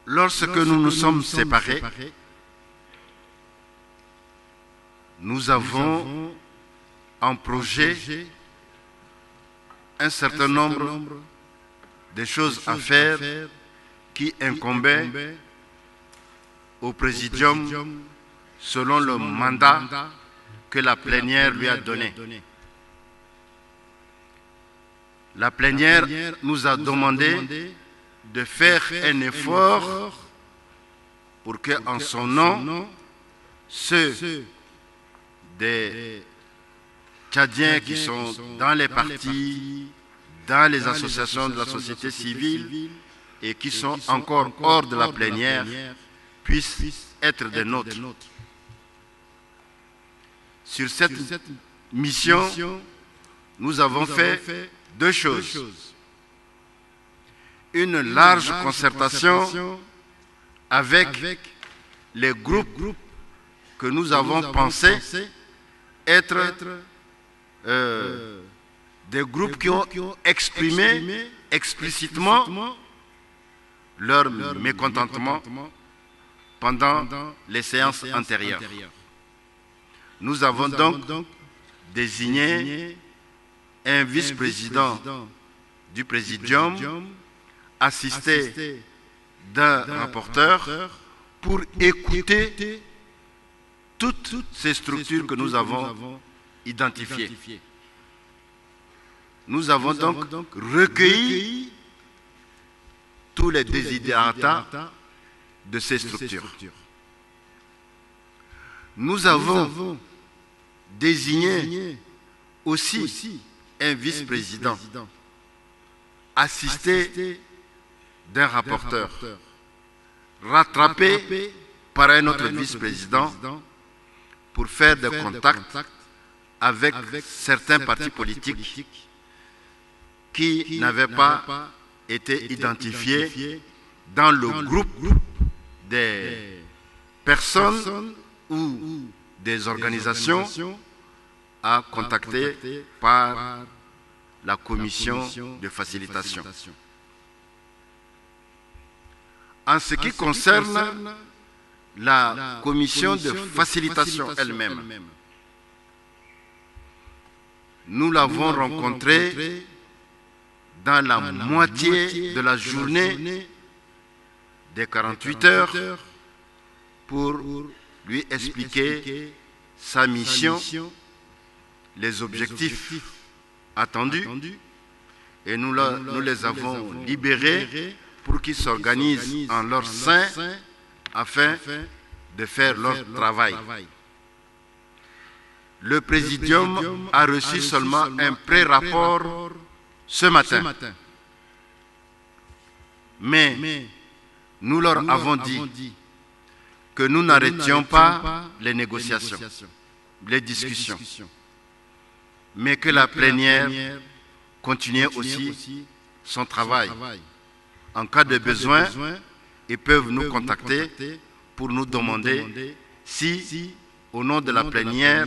lorsque nous nous sommes séparés, nous avons en projet un certain nombre de choses à faire qui incombaient au Présidium selon le mandat que la plénière lui a donné. La plénière nous a demandé de faire un effort pour que, en son nom, ceux des Tchadiens qui sont dans les partis, dans les associations de la société civile et qui sont encore hors de la plénière puissent être des nôtres. Sur cette mission, nous avons fait deux choses. Une large concertation avec les groupes que nous avons pensé être des groupes qui ont exprimé explicitement leur mécontentement pendant les séances antérieures. Nous avons donc désigné un vice-président du Présidium, assisté d'un rapporteur, pour écouter toutes ces structures que nous avons identifiées. Nous avons donc recueilli tous les desiderata de ces structures. Nous avons désigné aussi un vice-président assisté d'un rapporteur, rattrapé par un autre vice-président pour faire des contacts avec certains partis politiques qui n'avaient pas été identifiés dans le groupe des personnes ou des organisations à contacter par la commission de facilitation. En ce qui concerne la commission de facilitation elle-même, nous l'avons rencontrée dans la moitié de la journée des 48 heures pour lui expliquer sa mission, les objectifs attendus, et nous les avons libérés pour qu'ils s'organisent en leur sein afin de faire leur travail. Le Présidium a reçu seulement un pré-rapport ce matin. Mais nous leur avons dit que nous n'arrêtions pas les négociations, les discussions, mais que la plénière continuait aussi son travail. En cas de besoin, ils peuvent nous contacter pour nous demander si, au nom de la plénière,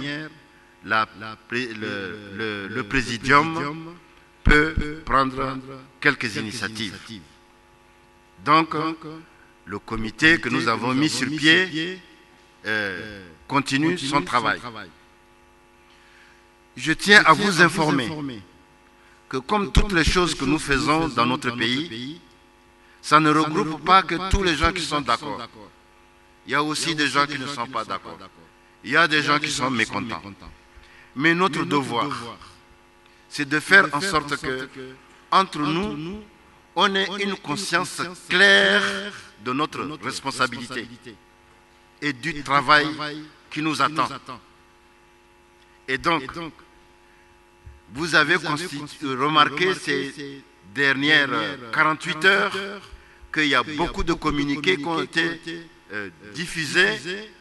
le Présidium peut prendre quelques initiatives. Donc, le comité que nous avons mis sur pied continue son travail. Je tiens à vous informer que comme toutes les choses que nous faisons dans notre pays, ça ne regroupe pas que tous les gens qui sont d'accord. Il y a aussi des gens qui ne sont pas d'accord. Il y a des gens qui sont mécontents. Mais notre devoir, c'est de faire en sorte que, entre nous, on ait une conscience claire de notre responsabilité et du travail qui nous attend. Et donc, vous avez remarqué ces dernières 48 heures qu'il y a beaucoup de communiqués qui ont été diffusés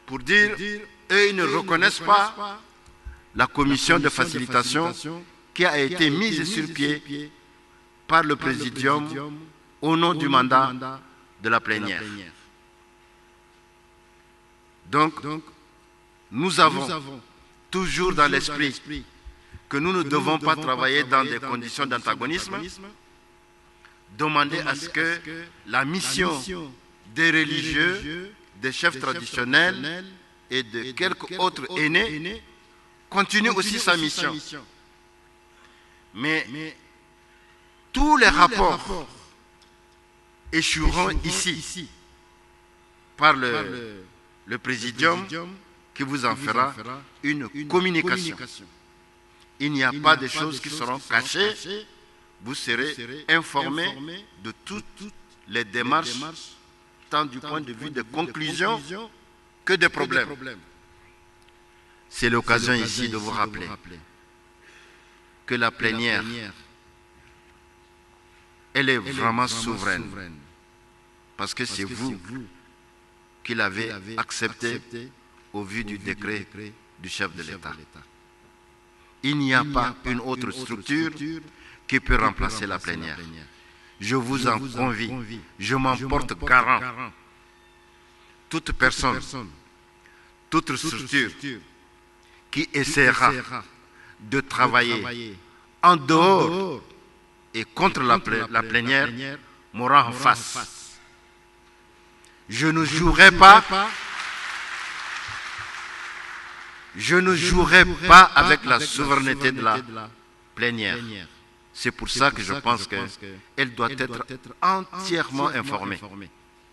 pour dire qu'ils ne reconnaissent pas la commission de facilitation qui a été mise sur pied par le Présidium au nom du mandat de la plénière. Donc, nous avons toujours dans l'esprit que nous ne devons pas travailler dans des conditions d'antagonisme, demander à ce que la mission des religieux, des chefs traditionnels et de quelques autres aînés continue aussi sa mission. Mais tous les rapports échoueront ici par le présidium qui vous en fera une communication. Il n'y a pas de choses qui seront cachées. Vous serez informés de toutes les démarches, tant du point de vue de conclusion que des problèmes. C'est l'occasion ici de vous rappeler que la plénière, elle est vraiment souveraine. Parce que c'est vous qui l'avez accepté au vu du décret du chef de l'État. Il n'y a pas une autre structure qui peut remplacer la plénière. Je vous en convie, je m'en porte garant. Toute personne, toute structure qui essaiera de travailler en dehors et contre la plénière m'aura en face. Je ne jouerai pas. Je ne jouerai pas avec la souveraineté de la plénière. C'est pour ça que je pense qu'elle doit être entièrement informée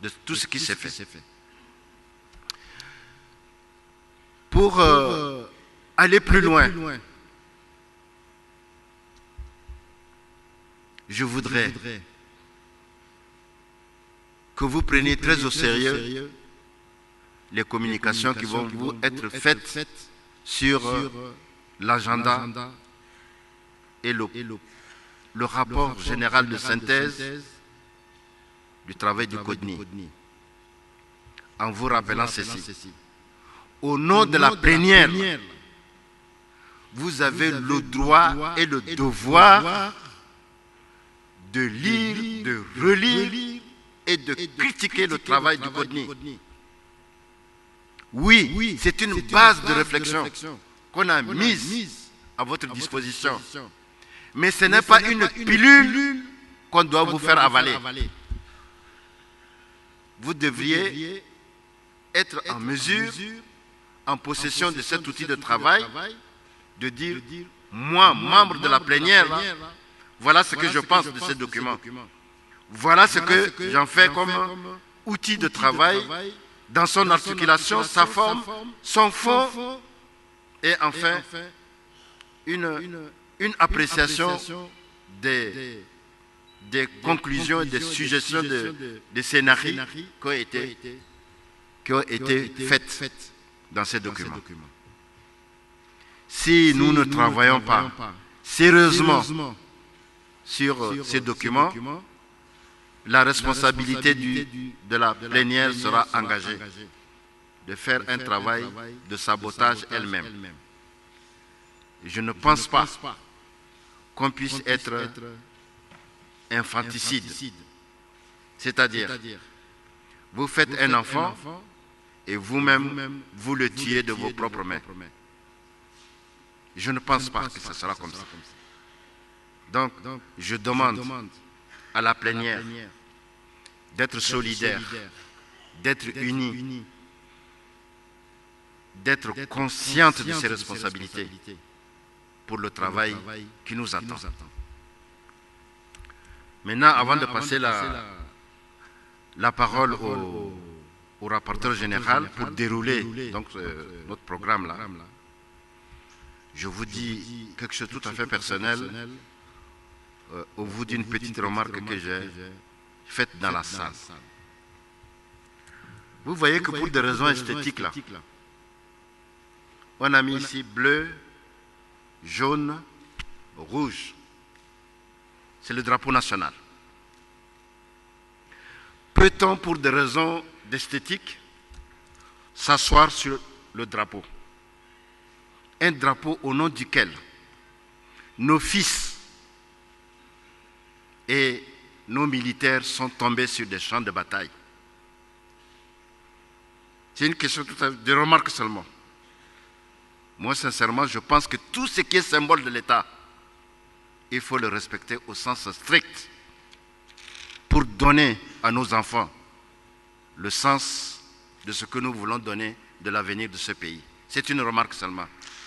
de tout ce qui s'est fait. Pour aller plus loin, je voudrais que vous preniez très au sérieux les communications qui vont vous être faites sur l'agenda et le rapport général de synthèse du travail du CODNI, en vous rappelant ceci. Au nom de la plénière, vous avez le droit et le devoir de lire, de relire et de critiquer le travail du CODNI. Oui, c'est une base de réflexion qu'on a mise à votre disposition. Mais ce n'est pas une pilule qu'on doit vous faire avaler. Vous devriez être en mesure, en possession de cet outil de travail, de dire, moi, membre de la plénière, voilà ce que je pense de ces documents. Voilà ce que j'en fais comme outil de travail dans son articulation, sa forme, son fond, et enfin une appréciation des conclusions et des suggestions des scénarios qui ont été faites dans ces documents. Si nous ne travaillons pas sérieusement sur ces documents, la responsabilité de la plénière sera engagée de faire un travail de sabotage elle-même. Je ne pense pas qu'on puisse être infanticide. C'est-à-dire, vous faites un enfant et vous-même, vous le tuez de vos propres mains. Je ne pense pas que ce sera comme ça. Donc, je demande à la plénière d'être solidaire, d'être unie, d'être consciente de ses responsabilités pour le travail qui nous attend. Maintenant, avant de passer la parole au rapporteur général pour dérouler donc, notre programme là, je vous dis quelque chose de tout à fait personnel au bout d'une petite remarque que j'ai faite dans la salle. Vous voyez que pour des raisons esthétiques là, on a mis ici bleu, jaune, rouge. C'est le drapeau national. Peut-on, pour des raisons d'esthétique, s'asseoir sur le drapeau? Un drapeau au nom duquel nos fils et nos militaires sont tombés sur des champs de bataille. C'est une question de remarque seulement. Moi, sincèrement, je pense que tout ce qui est symbole de l'État, il faut le respecter au sens strict pour donner à nos enfants le sens de ce que nous voulons donner de l'avenir de ce pays. C'est une remarque seulement.